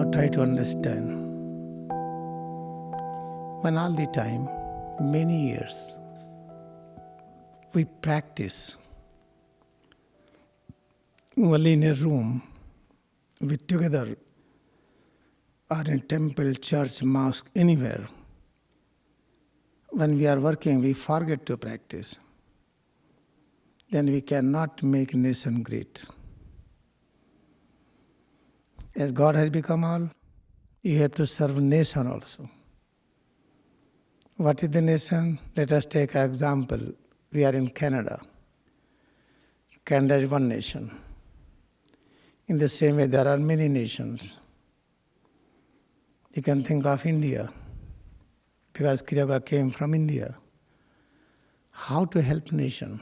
Now try to understand. When all the time, many years, we practice only in a room, we together, or in temple, church, mosque, anywhere. When we are working, we forget to practice. Then we cannot make nation great. As God has become all, you have to serve nation also. What is the nation? Let us take an example. We are in Canada. Canada is one nation. In the same way, there are many nations. You can think of India, because Kriya came from India. How to help nation?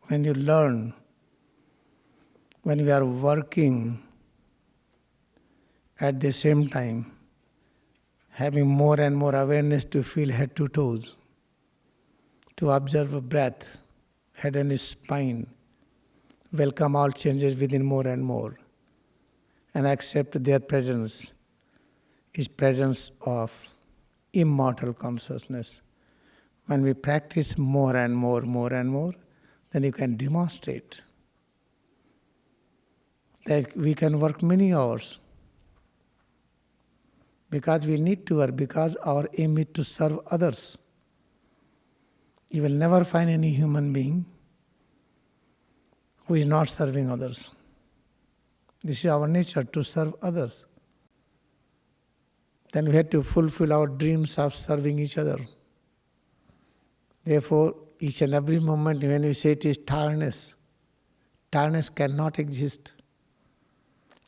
When you learn, when we are working at the same time, having more and more awareness to feel head to toes, to observe a breath, head and spine, welcome all changes within more and more, and accept their presence is presence of immortal consciousness. When we practice more and more, then you can demonstrate that we can work many hours. Because we need to work, because our aim is to serve others. You will never find any human being who is not serving others. This is our nature, to serve others. Then we have to fulfill our dreams of serving each other. Therefore, each and every moment when we say it is tiredness cannot exist.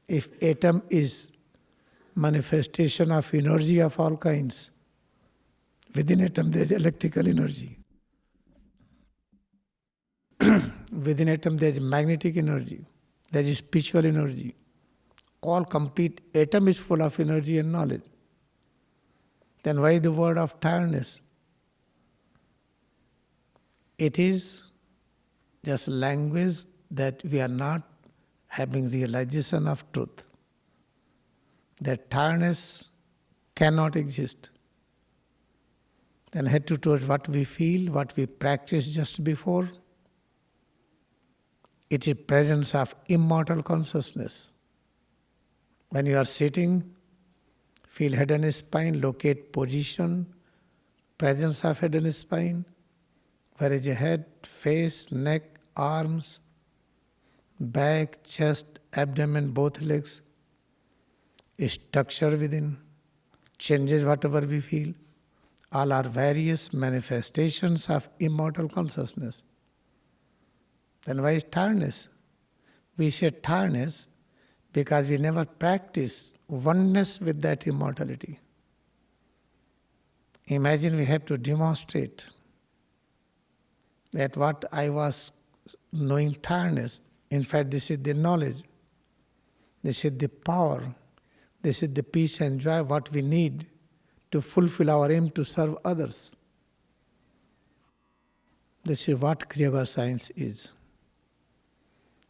If atom is manifestation of energy of all kinds, within atom there is electrical energy. Within atom there is magnetic energy, there is spiritual energy. All complete atom is full of energy and knowledge. Then why the word of tiredness? It is just language that we are not having realization of truth. That tiredness cannot exist. Then head to towards what we feel, what we practice just before. It is presence of immortal consciousness. When you are sitting, feel head and spine, locate position, presence of head and spine. Where is your head, face, neck, arms, back, chest, abdomen, both legs. Structure within, changes whatever we feel, all are various manifestations of immortal consciousness. Then why is tiredness? We say tiredness because we never practice oneness with that immortality. Imagine we have to demonstrate that what I was knowing tiredness, in fact this is the knowledge, this is the power, this is the peace and joy what we need to fulfill our aim to serve others. This is what Kriya science is.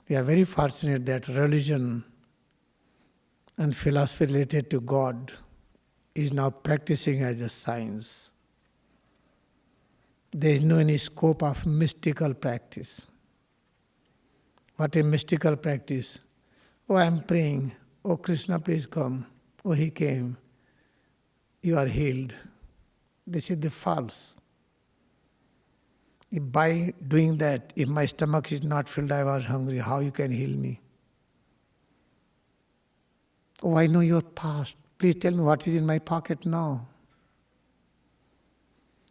We are very fortunate that religion and philosophy related to God is now practicing as a science. There is no any scope of mystical practice. What is mystical practice? Oh, I am praying. Oh, Krishna, please come. Oh, he came. You are healed. This is the false. If by doing that, if my stomach is not filled, I was hungry, how you can heal me? Oh, I know your past. Please tell me what is in my pocket now.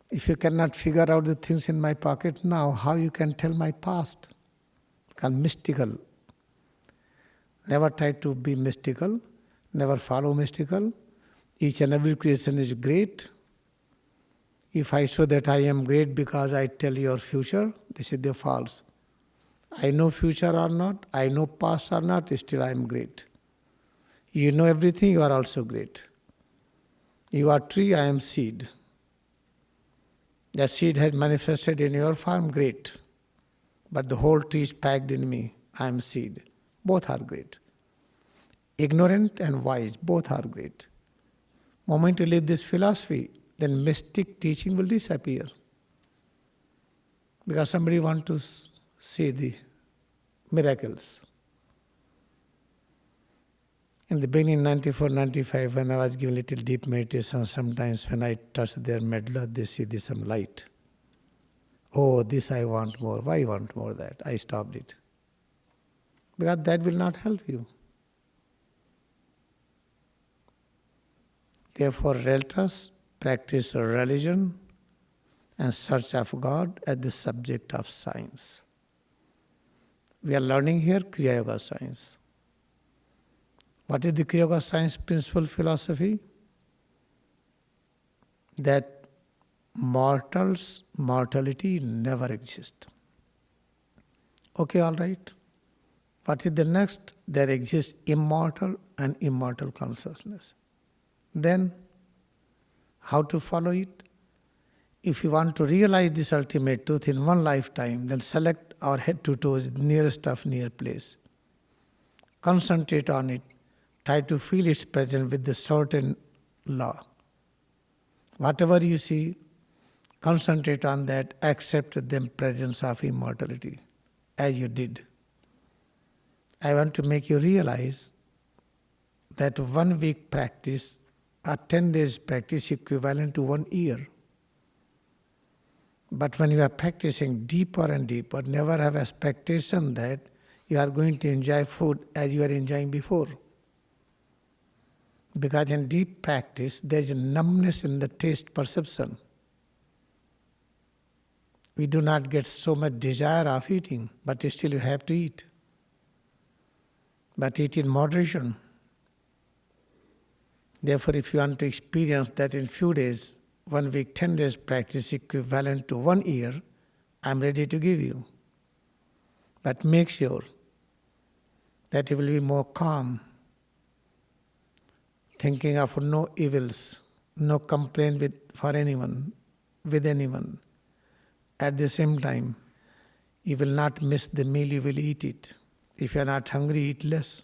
If you cannot figure out the things in my pocket now, how you can tell my past? Called mystical. Never try to be mystical, never follow mystical. Each and every creation is great. If I show that I am great because I tell your future, this is the false. I know future or not, I know past or not, still I am great. You know everything, you are also great. You are tree, I am seed. That seed has manifested in your form, great. But the whole tree is packed in me, I am seed. Both are great. Ignorant and wise, both are great. Moment you leave this philosophy, then mystic teaching will disappear. Because somebody wants to see the miracles. In the beginning, 94, 95, when I was giving little deep meditation, sometimes when I touch their medulla, they see this some light. Oh, this I want more. Why want more that? I stopped it. Because that will not help you. Therefore, let us practice religion and search of God as the subject of science. We are learning here Kriya Yoga science. What is the Kriya Yoga science principal philosophy? That mortality never exists. Okay, all right. What is the next? There exists immortal and immortal consciousness. Then, how to follow it? If you want to realize this ultimate truth in one lifetime, then select our head to toes, nearest of near place. Concentrate on it. Try to feel its presence with the certain law. Whatever you see, concentrate on that, accept the presence of immortality, as you did. I want to make you realize that 1 week practice or 10 days practice equivalent to 1 year. But when you are practicing deeper and deeper, never have expectation that you are going to enjoy food as you are enjoying before. Because in deep practice, there is a numbness in the taste perception. We do not get so much desire of eating, but still you have to eat. But eat in moderation. Therefore, if you want to experience that in few days, 1 week, 10 days practice equivalent to 1 year, I am ready to give you. But make sure that you will be more calm, thinking of no evils, no complaint with anyone. At the same time, you will not miss the meal, you will eat it. If you are not hungry, eat less.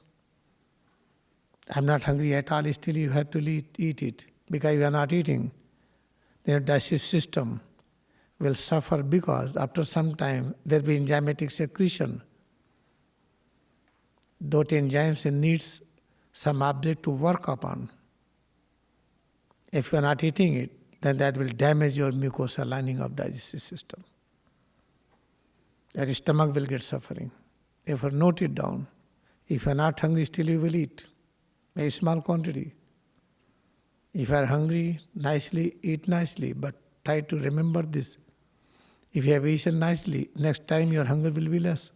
I am not hungry at all, still you have to eat it. Because you are not eating, then your digestive system will suffer, because after some time there will be enzymatic secretion. Those enzymes needs some object to work upon. If you are not eating it, then that will damage your mucosal lining of digestive system. Your stomach will get suffering. Therefore, note it down. If you are not hungry, still you will eat. A small quantity. If you are hungry, eat nicely, but try to remember this. If you have eaten nicely, next time your hunger will be less.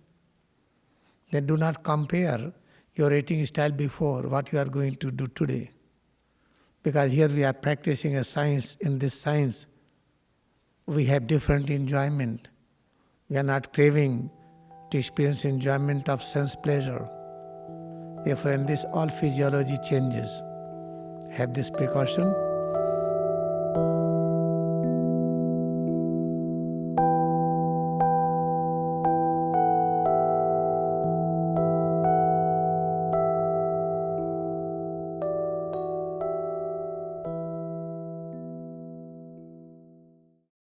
Then do not compare your eating style before what you are going to do today. Because here we are practicing a science. In this science, we have different enjoyment. We are not craving to experience enjoyment of sense pleasure. Therefore, in this all physiology changes. Have this precaution.